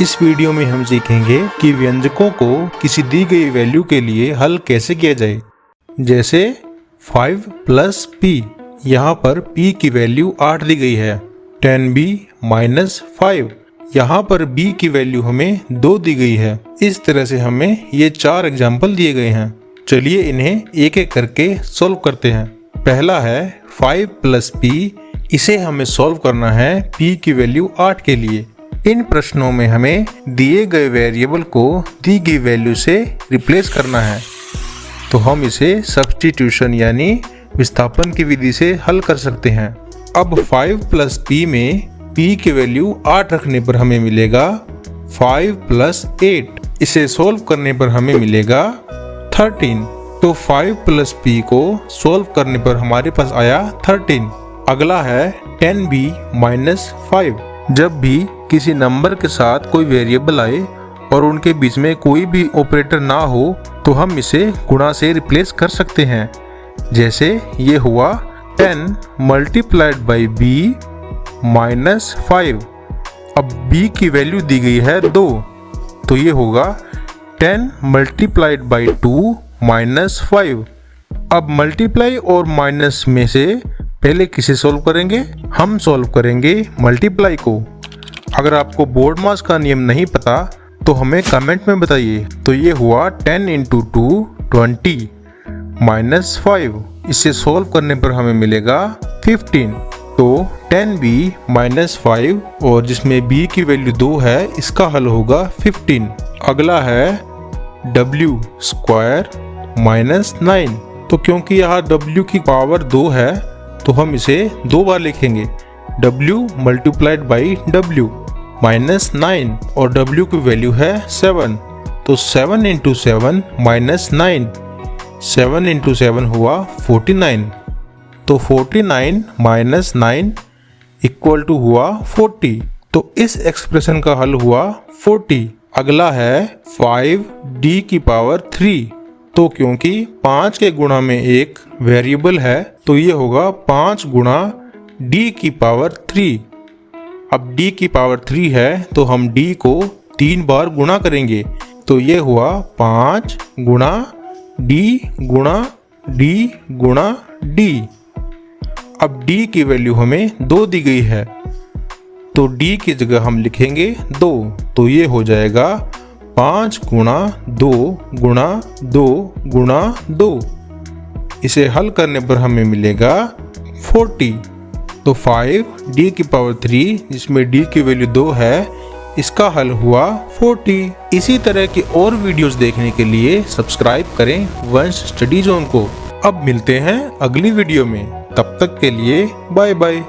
इस वीडियो में हम सीखेंगे कि व्यंजकों को किसी दी गई वैल्यू के लिए हल कैसे किया जाए। जैसे 5 + p, यहाँ पर p की वैल्यू 8 दी गई है। 10b - 5, यहाँ पर b की वैल्यू हमें 2 दी गई है। इस तरह से हमें ये 4 एग्जाम्पल दिए गए हैं। चलिए इन्हें एक एक करके सॉल्व करते हैं। पहला है 5 + p, इसे हमें सॉल्व करना है p की वैल्यू 8 के लिए। इन प्रश्नों में हमें दिए गए वेरिएबल को दी गई वैल्यू से रिप्लेस करना है, तो हम इसे सब्स्टिट्यूशन यानी विस्थापन की विधि से हल कर सकते हैं। अब 5 + p में p की वैल्यू 8 रखने पर हमें मिलेगा 5 + 8, इसे सॉल्व करने पर हमें मिलेगा 13। तो 5 + p को सॉल्व करने पर हमारे पास आया 13। अगला है 10b - 5। जब भी किसी नंबर के साथ कोई वेरिएबल आए और उनके बीच में कोई भी ऑपरेटर ना हो तो हम इसे गुणा से रिप्लेस कर सकते हैं। जैसे ये हुआ 10 × b - 5। अब b की वैल्यू दी गई है 2, तो ये होगा 10 × 2 - 5। अब मल्टीप्लाई और माइनस में से पहले किसे सॉल्व करेंगे? हम सॉल्व करेंगे मल्टीप्लाई को। अगर आपको बोर्ड मास का नियम नहीं पता तो हमें कमेंट में बताइए। तो ये हुआ 10 × 2 20 - 5, इसे सॉल्व करने पर हमें मिलेगा 15। तो 10b - 5 और जिसमें b की वैल्यू 2 है, इसका हल होगा 15। अगला है w² - 9। तो क्योंकि यहाँ w की पावर 2 है तो हम इसे 2 बार लिखेंगे। w × w -9 और w की वैल्यू है 7, तो 7 × 7 - 9, 7 × 7 हुआ 49। तो 49 - 9 = हुआ 40। तो इस एक्सप्रेशन का हल हुआ 40। अगला है 5d3। तो क्योंकि 5 के गुणा में एक वेरिएबल है तो ये होगा 5 × d3। अब d की पावर 3 है तो हम d को 3 बार गुणा करेंगे, तो ये हुआ 5 × d × d × d। अब d की वैल्यू हमें 2 दी गई है, तो d की जगह हम लिखेंगे 2, तो ये हो जाएगा 5 × 2 × 2 × 2। इसे हल करने पर हमें मिलेगा 40। तो 5d3 जिसमें d की वैल्यू 2 है, इसका हल हुआ 40। इसी तरह के और वीडियोस देखने के लिए सब्सक्राइब करें वंश स्टडी जोन को। अब मिलते हैं अगली वीडियो में, तब तक के लिए बाय बाय।